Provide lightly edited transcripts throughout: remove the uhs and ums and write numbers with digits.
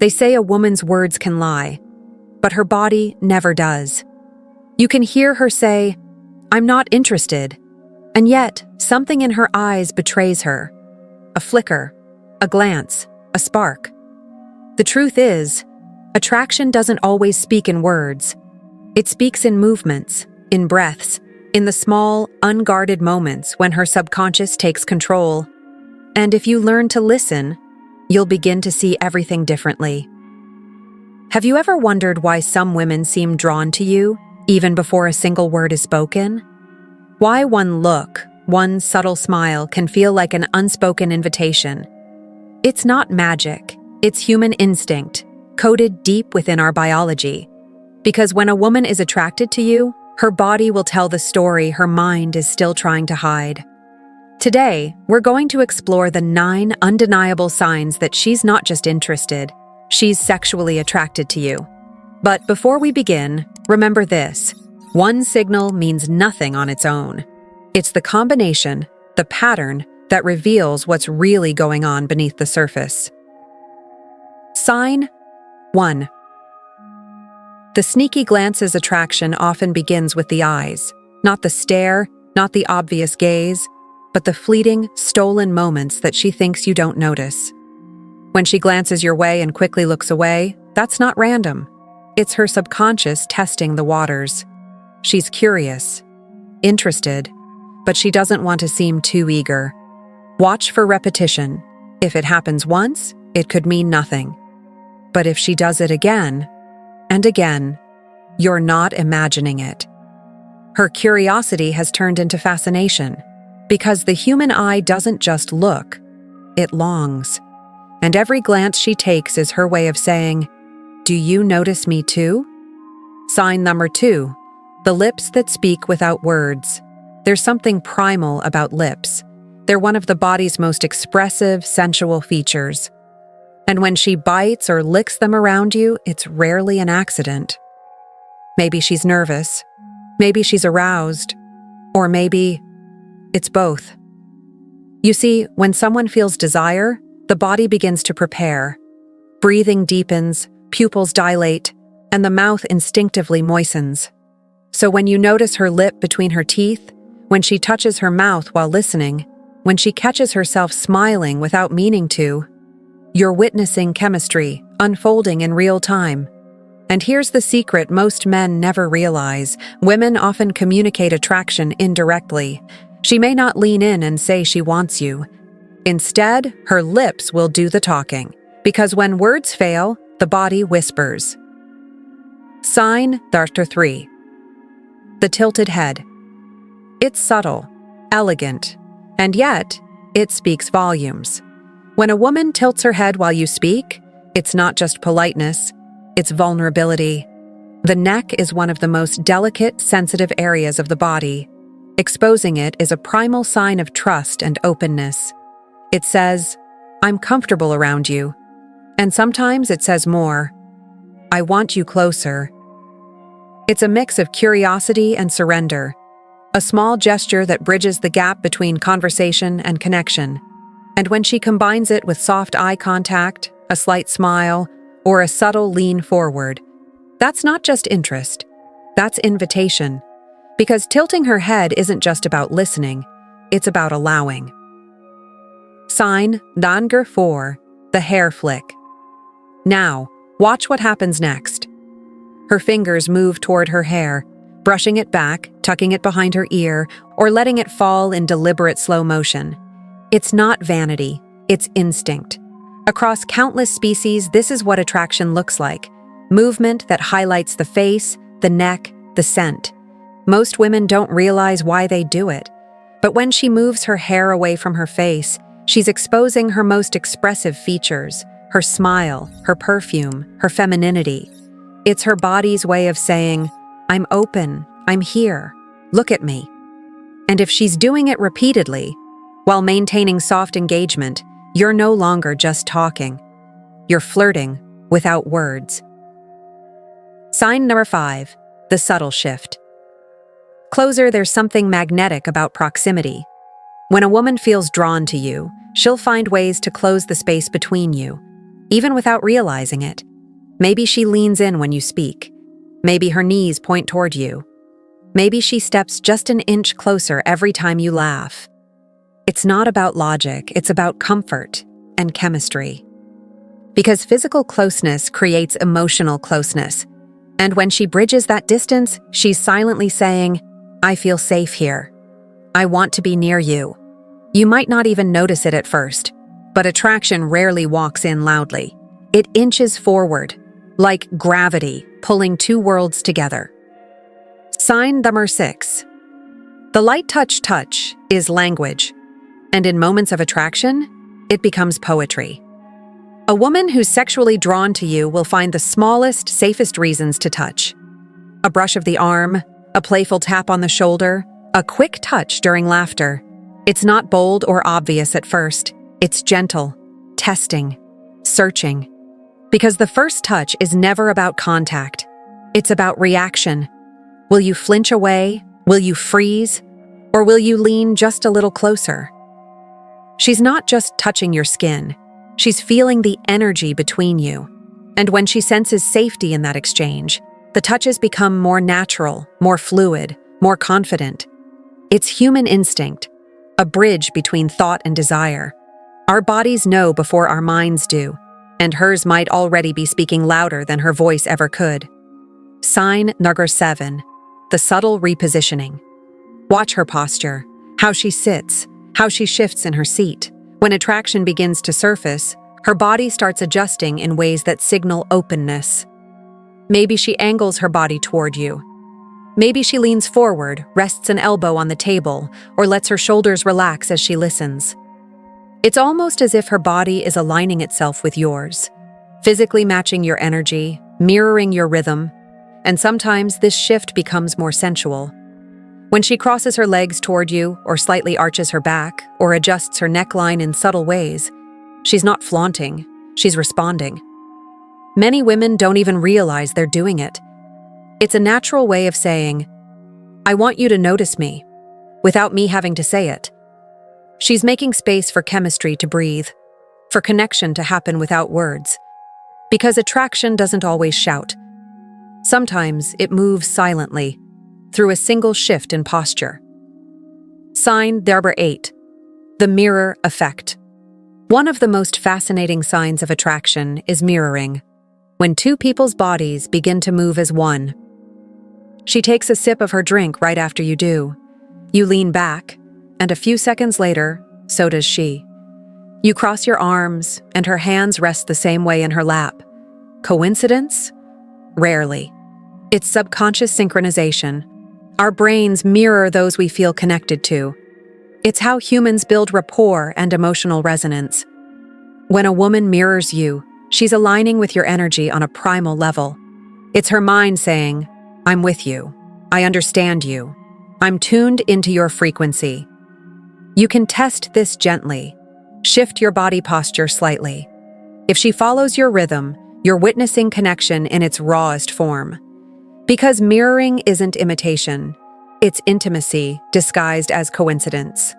They say a woman's words can lie, but her body never does. You can hear her say, "I'm not interested," and yet something in her eyes betrays her. A flicker, a glance, a spark. The truth is, attraction doesn't always speak in words. It speaks in movements, in breaths, in the small, unguarded moments when her subconscious takes control. And if you learn to listen, you'll begin to see everything differently. Have you ever wondered why some women seem drawn to you, even before a single word is spoken? Why one look, one subtle smile can feel like an unspoken invitation? It's not magic, it's human instinct, coded deep within our biology. Because when a woman is attracted to you, her body will tell the story her mind is still trying to hide. Today, we're going to explore the 9 undeniable signs that she's not just interested, she's sexually attracted to you. But before we begin, remember this: one signal means nothing on its own. It's the combination, the pattern, that reveals what's really going on beneath the surface. Sign 1. The sneaky glance's attraction often begins with the eyes. Not the stare, not the obvious gaze, but the fleeting, stolen moments that she thinks you don't notice. When she glances your way and quickly looks away, that's not random. It's her subconscious testing the waters. She's curious, interested, but she doesn't want to seem too eager. Watch for repetition. If it happens once, it could mean nothing. But if she does it again and again, you're not imagining it. Her curiosity has turned into fascination, because the human eye doesn't just look, it longs. And every glance she takes is her way of saying, "Do you notice me too?" Sign number 2, the lips that speak without words. There's something primal about lips. They're one of the body's most expressive, sensual features. And when she bites or licks them around you, it's rarely an accident. Maybe she's nervous, maybe she's aroused, or maybe it's both. You see, when someone feels desire, the body begins to prepare. Breathing deepens, pupils dilate, and the mouth instinctively moistens. So when you notice her lip between her teeth, when she touches her mouth while listening, when she catches herself smiling without meaning to, you're witnessing chemistry unfolding in real time. And here's the secret most men never realize: women often communicate attraction indirectly. She may not lean in and say she wants you. Instead, her lips will do the talking, because when words fail, the body whispers. Sign number 3. The tilted head. It's subtle, elegant, and yet it speaks volumes. When a woman tilts her head while you speak, it's not just politeness, it's vulnerability. The neck is one of the most delicate, sensitive areas of the body. Exposing it is a primal sign of trust and openness. It says, "I'm comfortable around you." And sometimes it says more, "I want you closer." It's a mix of curiosity and surrender, a small gesture that bridges the gap between conversation and connection. And when she combines it with soft eye contact, a slight smile, or a subtle lean forward, that's not just interest, that's invitation. Because tilting her head isn't just about listening, it's about allowing. Sign number 4, the hair flick. Now, watch what happens next. Her fingers move toward her hair, brushing it back, tucking it behind her ear, or letting it fall in deliberate slow motion. It's not vanity, it's instinct. Across countless species, this is what attraction looks like: movement that highlights the face, the neck, the scent. Most women don't realize why they do it, but when she moves her hair away from her face, she's exposing her most expressive features: her smile, her perfume, her femininity. It's her body's way of saying, "I'm open, I'm here, look at me." And if she's doing it repeatedly, while maintaining soft engagement, you're no longer just talking. You're flirting without words. Sign number 5, the subtle shift. Closer, there's something magnetic about proximity. When a woman feels drawn to you, she'll find ways to close the space between you. even without realizing it. Maybe she leans in when you speak. Maybe her knees point toward you. Maybe she steps just an inch closer every time you laugh. It's not about logic, it's about comfort and chemistry. Because physical closeness creates emotional closeness. And when she bridges that distance, she's silently saying, I feel safe here. I want to be near you. You might not even notice it at first, but attraction rarely walks in loudly. It inches forward, like gravity pulling two worlds together. Sign number 6. The light touch is language, and in moments of attraction, it becomes poetry. A woman who's sexually drawn to you will find the smallest, safest reasons to touch. A brush of the arm, a playful tap on the shoulder, a quick touch during laughter. It's not bold or obvious at first. It's gentle, testing, searching. Because the first touch is never about contact. It's about reaction. Will you flinch away? Will you freeze? Or will you lean just a little closer? She's not just touching your skin. She's feeling the energy between you. And when she senses safety in that exchange, the touches become more natural, more fluid, more confident. It's human instinct, a bridge between thought and desire. Our bodies know before our minds do, and hers might already be speaking louder than her voice ever could. Sign number 7, the subtle repositioning. Watch her posture, how she sits, how she shifts in her seat. When attraction begins to surface, her body starts adjusting in ways that signal openness. Maybe she angles her body toward you. Maybe she leans forward, rests an elbow on the table, or lets her shoulders relax as she listens. It's almost as if her body is aligning itself with yours, physically matching your energy, mirroring your rhythm, and sometimes this shift becomes more sensual. When she crosses her legs toward you, or slightly arches her back, or adjusts her neckline in subtle ways, she's not flaunting, she's responding. Many women don't even realize they're doing it. It's a natural way of saying, I want you to notice me, without me having to say it. She's making space for chemistry to breathe, for connection to happen without words. Because attraction doesn't always shout. Sometimes it moves silently, through a single shift in posture. Sign number 8, the mirror effect. One of the most fascinating signs of attraction is mirroring, when two people's bodies begin to move as one. She takes a sip of her drink right after you do. You lean back, and a few seconds later, so does she. You cross your arms, and her hands rest the same way in her lap. Coincidence? Rarely. It's subconscious synchronization. Our brains mirror those we feel connected to. It's how humans build rapport and emotional resonance. When a woman mirrors you, she's aligning with your energy on a primal level. It's her mind saying, I'm with you. I understand you. I'm tuned into your frequency. You can test this gently. Shift your body posture slightly. If she follows your rhythm, you're witnessing connection in its rawest form. Because mirroring isn't imitation, it's intimacy disguised as coincidence.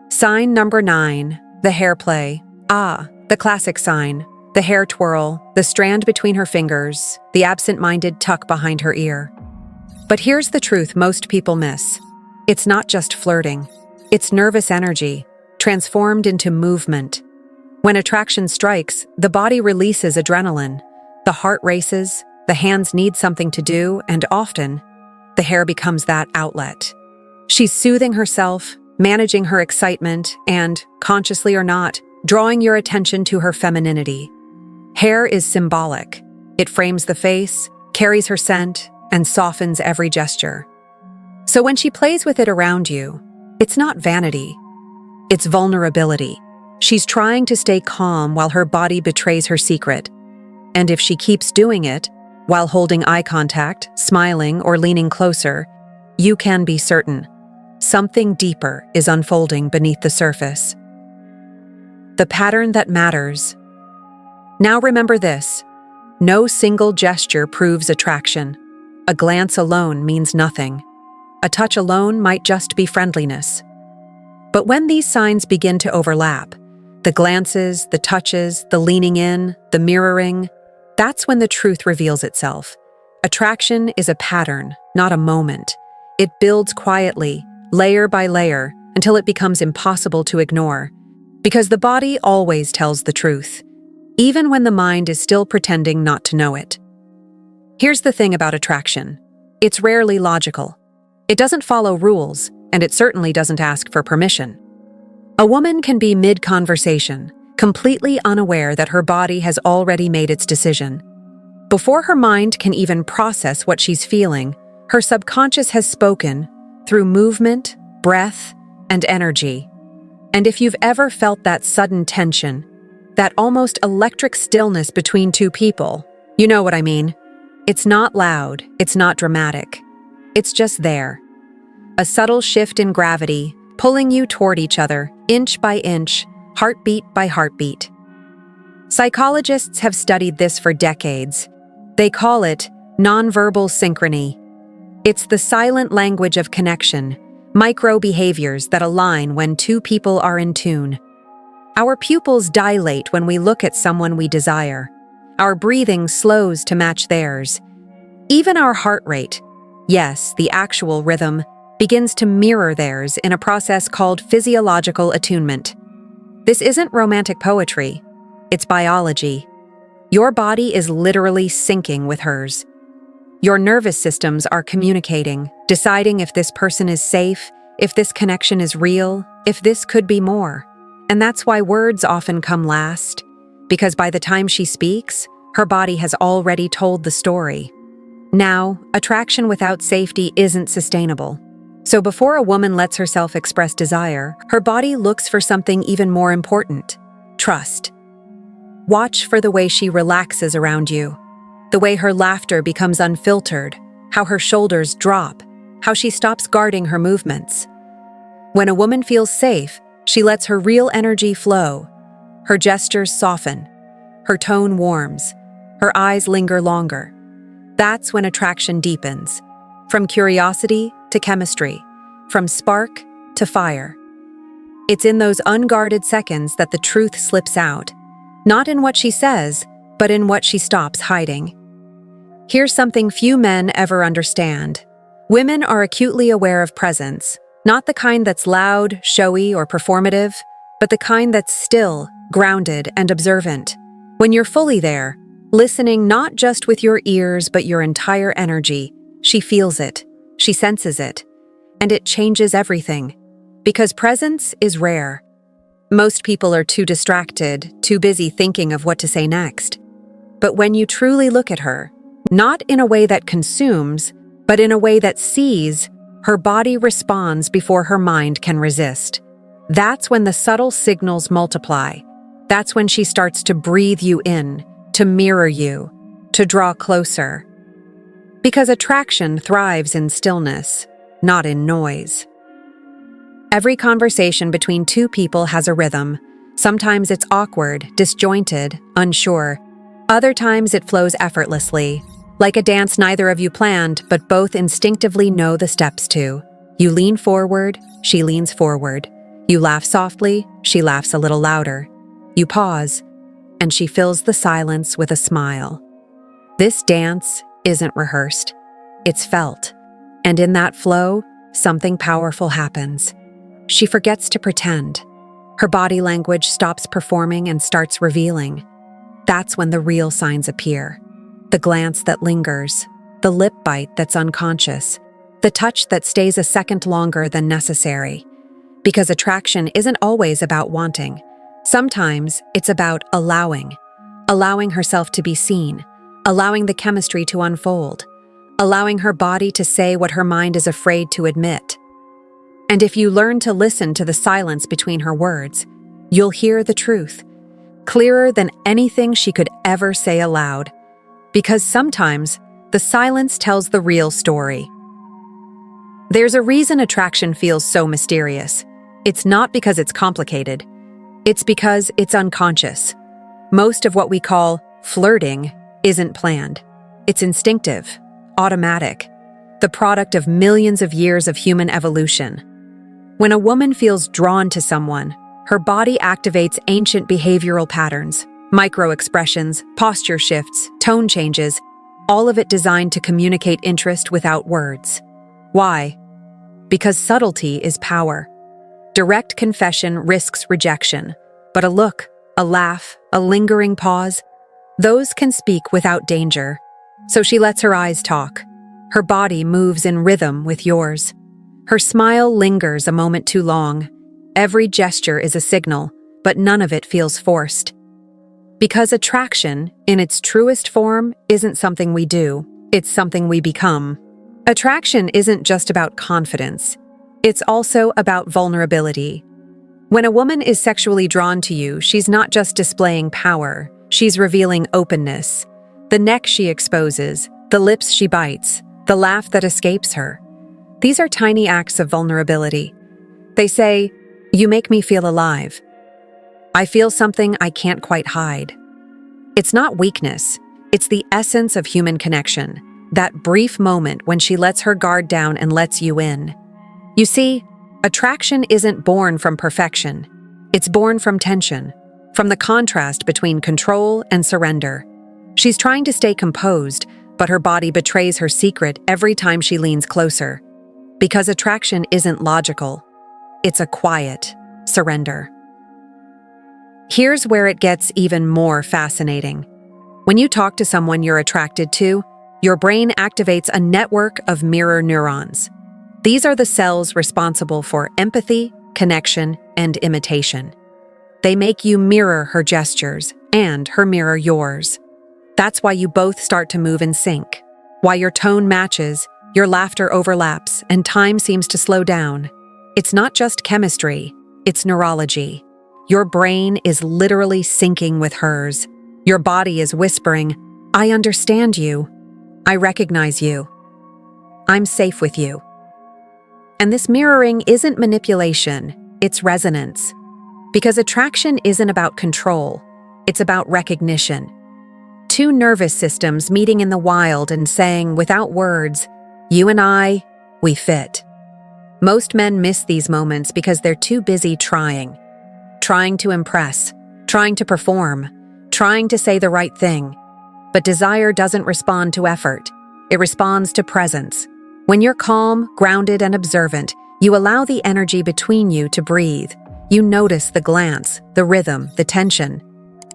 Sign number 9, the hair play. The classic sign. The hair twirl, the strand between her fingers, the absent-minded tuck behind her ear. But here's the truth most people miss. It's not just flirting. It's nervous energy, transformed into movement. When attraction strikes, the body releases adrenaline. The heart races, the hands need something to do, and often, the hair becomes that outlet. She's soothing herself, managing her excitement, and, consciously or not, drawing your attention to her femininity. Hair is symbolic. It frames the face, carries her scent, and softens every gesture. So when she plays with it around you, it's not vanity. It's vulnerability. She's trying to stay calm while her body betrays her secret. And if she keeps doing it, while holding eye contact, smiling, or leaning closer, you can be certain something deeper is unfolding beneath the surface. The pattern that matters. Now remember this, no single gesture proves attraction. A glance alone means nothing. A touch alone might just be friendliness. But when these signs begin to overlap, The glances, the touches, the leaning in, the mirroring. That's when the truth reveals itself. Attraction is a pattern, not a moment. It builds quietly, layer by layer, until it becomes impossible to ignore. Because the body always tells the truth, even when the mind is still pretending not to know it. Here's the thing about attraction. It's rarely logical. It doesn't follow rules, and it certainly doesn't ask for permission. A woman can be mid-conversation, completely unaware that her body has already made its decision. Before her mind can even process what she's feeling, her subconscious has spoken through movement, breath, and energy. And if you've ever felt that sudden tension, that almost electric stillness between two people, you know what I mean. It's not loud, it's not dramatic. It's just there. A subtle shift in gravity, pulling you toward each other, inch by inch, heartbeat by heartbeat. Psychologists have studied this for decades. They call it nonverbal synchrony. It's the silent language of connection, micro-behaviors that align when two people are in tune. Our pupils dilate when we look at someone we desire. Our breathing slows to match theirs. Even our heart rate, yes, the actual rhythm, begins to mirror theirs in a process called physiological attunement. This isn't romantic poetry. It's biology. Your body is literally syncing with hers. Your nervous systems are communicating, deciding if this person is safe, if this connection is real, if this could be more. And that's why words often come last, because by the time she speaks, her body has already told the story. Now, attraction without safety isn't sustainable. So before a woman lets herself express desire, her body looks for something even more important: trust. Watch for the way she relaxes around you, the way her laughter becomes unfiltered, how her shoulders drop, how she stops guarding her movements. When a woman feels safe, she lets her real energy flow. Her gestures soften, her tone warms, her eyes linger longer. That's when attraction deepens, from curiosity to chemistry, from spark to fire. It's in those unguarded seconds that the truth slips out, not in what she says, but in what she stops hiding. Here's something few men ever understand. Women are acutely aware of presence, not the kind that's loud, showy, or performative, but the kind that's still, grounded, and observant. When you're fully there, listening not just with your ears but your entire energy, she feels it, she senses it, and it changes everything. Because presence is rare. Most people are too distracted, too busy thinking of what to say next. But when you truly look at her, not in a way that consumes, but in a way that sees, her body responds before her mind can resist. That's when the subtle signals multiply. That's when she starts to breathe you in, to mirror you, to draw closer. Because attraction thrives in stillness, not in noise. Every conversation between two people has a rhythm. Sometimes it's awkward, disjointed, unsure. Other times it flows effortlessly, like a dance neither of you planned, but both instinctively know the steps to. You lean forward, she leans forward. You laugh softly, she laughs a little louder. You pause, and she fills the silence with a smile. This dance isn't rehearsed. It's felt. And in that flow, something powerful happens. She forgets to pretend. Her body language stops performing and starts revealing. That's when the real signs appear. The glance that lingers, the lip bite that's unconscious, the touch that stays a second longer than necessary. Because attraction isn't always about wanting. Sometimes it's about allowing herself to be seen, allowing the chemistry to unfold, allowing her body to say what her mind is afraid to admit. And if you learn to listen to the silence between her words, you'll hear the truth, clearer than anything she could ever say aloud. Because sometimes, the silence tells the real story. There's a reason attraction feels so mysterious. It's not because it's complicated. It's because it's unconscious. Most of what we call flirting isn't planned. It's instinctive, automatic, the product of millions of years of human evolution. When a woman feels drawn to someone, Her body activates ancient behavioral patterns, micro-expressions, posture shifts, tone changes, all of it designed to communicate interest without words. Why? Because subtlety is power. Direct confession risks rejection, but a look, a laugh, a lingering pause, those can speak without danger. So she lets her eyes talk. Her body moves in rhythm with yours. Her smile lingers a moment too long. Every gesture is a signal, but none of it feels forced. Because attraction, in its truest form, isn't something we do, it's something we become. Attraction isn't just about confidence. It's also about vulnerability. When a woman is sexually drawn to you, she's not just displaying power, she's revealing openness. The neck she exposes, the lips she bites, the laugh that escapes her. These are tiny acts of vulnerability. They say, "You make me feel alive. I feel something I can't quite hide." It's not weakness, it's the essence of human connection, that brief moment when she lets her guard down and lets you in. You see, attraction isn't born from perfection. It's born from tension, from the contrast between control and surrender. She's trying to stay composed, but her body betrays her secret every time she leans closer. Because attraction isn't logical, it's a quiet surrender. Here's where it gets even more fascinating. When you talk to someone you're attracted to, your brain activates a network of mirror neurons. These are the cells responsible for empathy, connection, and imitation. They make you mirror her gestures and her mirror yours. That's why you both start to move in sync, why your tone matches, your laughter overlaps, and time seems to slow down. It's not just chemistry, it's neurology. Your brain is literally syncing with hers. Your body is whispering, "I understand you. I recognize you. I'm safe with you." And this mirroring isn't manipulation, it's resonance. Because attraction isn't about control, it's about recognition. Two nervous systems meeting in the wild and saying, without words, "You and I, we fit." Most men miss these moments because they're too busy trying to impress, trying to perform, trying to say the right thing. But desire doesn't respond to effort. It responds to presence. When you're calm, grounded, and observant, you allow the energy between you to breathe. You notice the glance, the rhythm, the tension,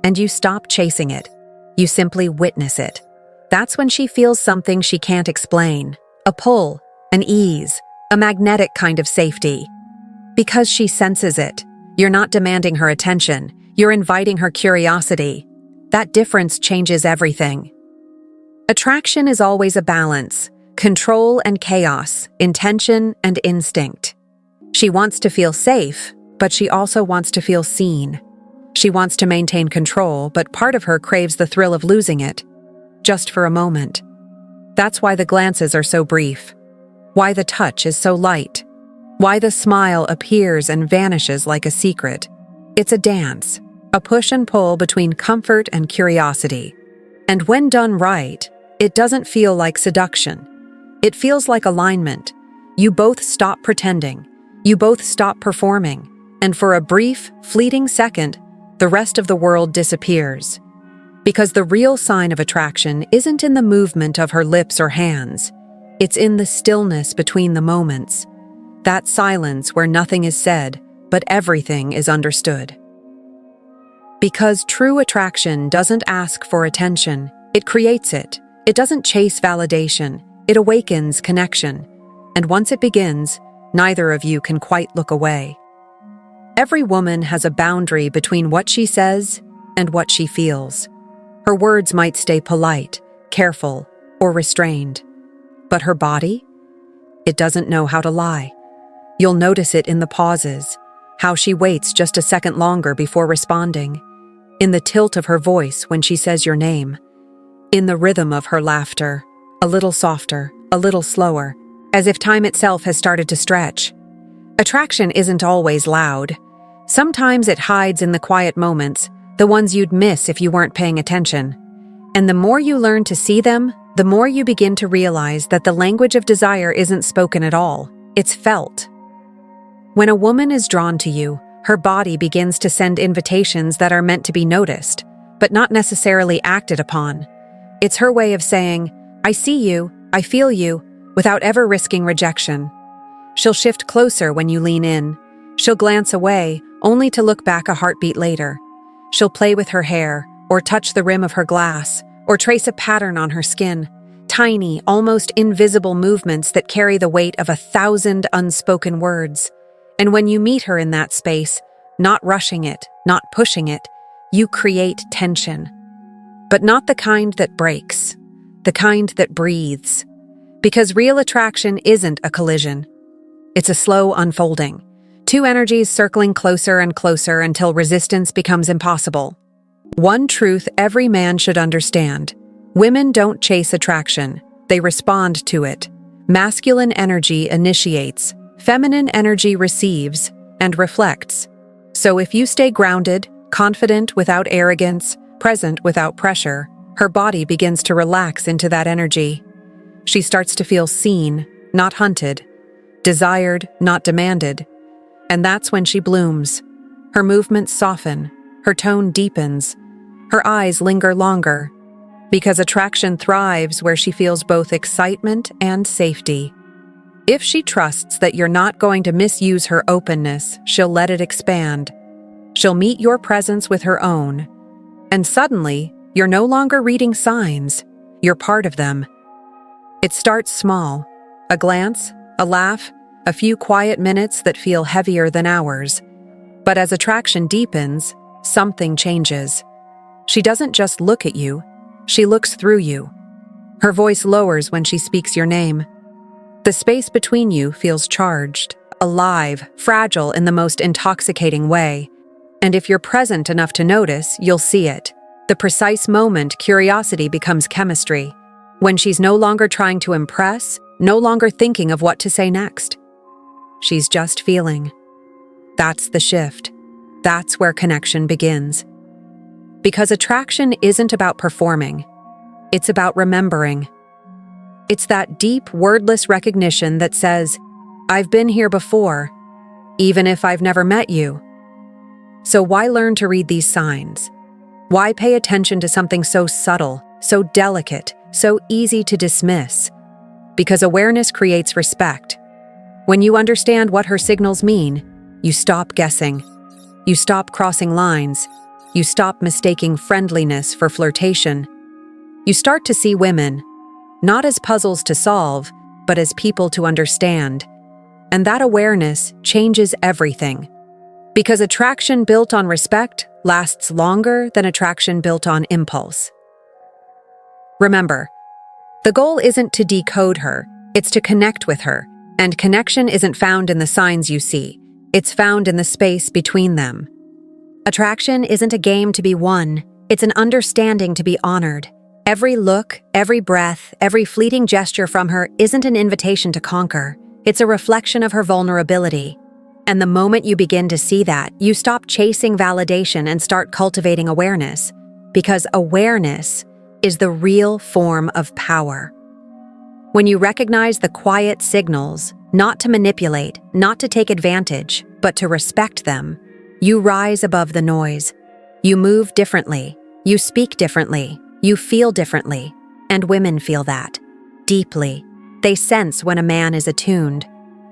and you stop chasing it. You simply witness it. That's when she feels something she can't explain. A pull, an ease, a magnetic kind of safety. Because she senses it. You're not demanding her attention. You're inviting her curiosity. That difference changes everything. Attraction is always a balance, control and chaos, intention and instinct. She wants to feel safe, but she also wants to feel seen. She wants to maintain control, but part of her craves the thrill of losing it, just for a moment. That's why the glances are so brief, why the touch is so light, why the smile appears and vanishes like a secret. It's a dance, a push and pull between comfort and curiosity. And when done right, it doesn't feel like seduction. It feels like alignment. You both stop pretending. You both stop performing. And for a brief, fleeting second, the rest of the world disappears. Because the real sign of attraction isn't in the movement of her lips or hands. It's in the stillness between the moments. That silence where nothing is said, but everything is understood. Because true attraction doesn't ask for attention, it creates it. It doesn't chase validation, it awakens connection. And once it begins, neither of you can quite look away. Every woman has a boundary between what she says and what she feels. Her words might stay polite, careful, or restrained. But her body? It doesn't know how to lie. You'll notice it in the pauses, how she waits just a second longer before responding, in the tilt of her voice when she says your name, in the rhythm of her laughter, a little softer, a little slower, as if time itself has started to stretch. Attraction isn't always loud. Sometimes it hides in the quiet moments, the ones you'd miss if you weren't paying attention. And the more you learn to see them, the more you begin to realize that the language of desire isn't spoken at all, it's felt. When a woman is drawn to you, her body begins to send invitations that are meant to be noticed, but not necessarily acted upon. It's her way of saying, I see you, I feel you, without ever risking rejection. She'll shift closer when you lean in. She'll glance away, only to look back a heartbeat later. She'll play with her hair, or touch the rim of her glass, or trace a pattern on her skin. Tiny, almost invisible movements that carry the weight of 1,000 unspoken words. And when you meet her in that space, not rushing it, not pushing it, you create tension. But not the kind that breaks, the kind that breathes. Because real attraction isn't a collision. It's a slow unfolding. Two energies circling closer and closer until resistance becomes impossible. One truth every man should understand. Women don't chase attraction, they respond to it. Masculine energy initiates, feminine energy receives and reflects. So if you stay grounded, confident without arrogance, present without pressure, her body begins to relax into that energy. She starts to feel seen, not hunted, desired, not demanded. And that's when she blooms. Her movements soften, her tone deepens, her eyes linger longer, because attraction thrives where she feels both excitement and safety. If she trusts that you're not going to misuse her openness, she'll let it expand. She'll meet your presence with her own. And suddenly, you're no longer reading signs, you're part of them. It starts small, a glance, a laugh, a few quiet minutes that feel heavier than hours. But as attraction deepens, something changes. She doesn't just look at you, she looks through you. Her voice lowers when she speaks your name. The space between you feels charged, alive, fragile in the most intoxicating way. And if you're present enough to notice, you'll see it. The precise moment curiosity becomes chemistry. When she's no longer trying to impress, no longer thinking of what to say next. She's just feeling. That's the shift. That's where connection begins. Because attraction isn't about performing. It's about remembering. It's that deep, wordless recognition that says, I've been here before, even if I've never met you. So why learn to read these signs? Why pay attention to something so subtle, so delicate, so easy to dismiss? Because awareness creates respect. When you understand what her signals mean, you stop guessing. You stop crossing lines. You stop mistaking friendliness for flirtation. You start to see women, not as puzzles to solve, but as people to understand. And that awareness changes everything. Because attraction built on respect lasts longer than attraction built on impulse. Remember, the goal isn't to decode her, it's to connect with her. And connection isn't found in the signs you see, it's found in the space between them. Attraction isn't a game to be won, it's an understanding to be honored. Every look, every breath, every fleeting gesture from her isn't an invitation to conquer, it's a reflection of her vulnerability. And the moment you begin to see that, you stop chasing validation and start cultivating awareness. Because awareness is the real form of power. When you recognize the quiet signals, not to manipulate, not to take advantage, but to respect them, you rise above the noise. You move differently, you speak differently, you feel differently, and women feel that, deeply. They sense when a man is attuned,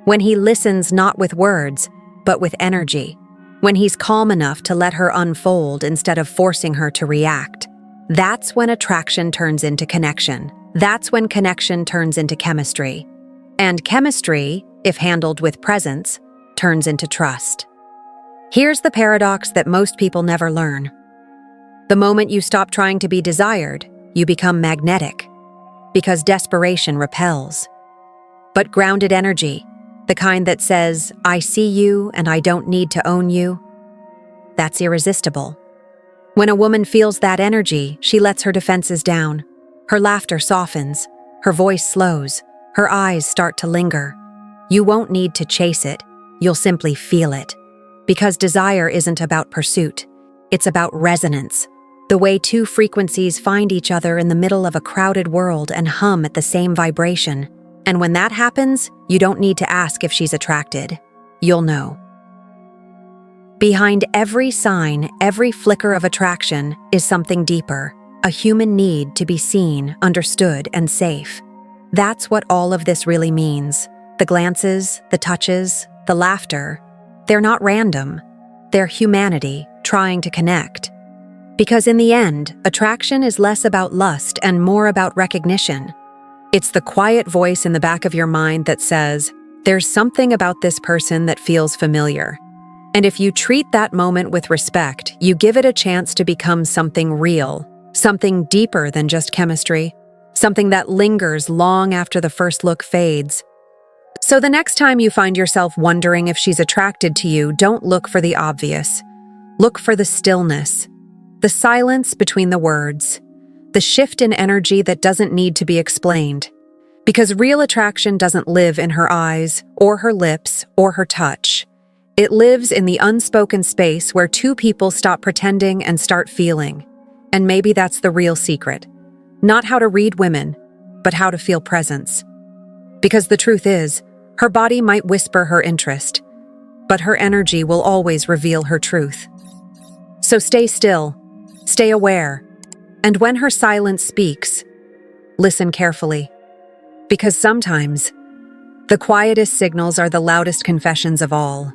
when he listens not with words, but with energy, when he's calm enough to let her unfold instead of forcing her to react. That's when attraction turns into connection. That's when connection turns into chemistry. And chemistry, if handled with presence, turns into trust. Here's the paradox that most people never learn. The moment you stop trying to be desired, you become magnetic, because desperation repels. But grounded energy, the kind that says, I see you and I don't need to own you, that's irresistible. When a woman feels that energy, she lets her defenses down. Her laughter softens, her voice slows, her eyes start to linger. You won't need to chase it, you'll simply feel it. Because desire isn't about pursuit, it's about resonance. The way two frequencies find each other in the middle of a crowded world and hum at the same vibration. And when that happens, you don't need to ask if she's attracted. You'll know. Behind every sign, every flicker of attraction is something deeper, a human need to be seen, understood, and safe. That's what all of this really means. The glances, the touches, the laughter, they're not random. They're humanity trying to connect. Because in the end, attraction is less about lust and more about recognition. It's the quiet voice in the back of your mind that says, there's something about this person that feels familiar. And if you treat that moment with respect, you give it a chance to become something real, something deeper than just chemistry, something that lingers long after the first look fades. So the next time you find yourself wondering if she's attracted to you, don't look for the obvious. Look for the stillness, the silence between the words, the shift in energy that doesn't need to be explained. Because real attraction doesn't live in her eyes, or her lips, or her touch. It lives in the unspoken space where two people stop pretending and start feeling. And maybe that's the real secret. Not how to read women, but how to feel presence. Because the truth is, her body might whisper her interest, but her energy will always reveal her truth. So stay still, stay aware, and when her silence speaks, listen carefully. Because sometimes, the quietest signals are the loudest confessions of all.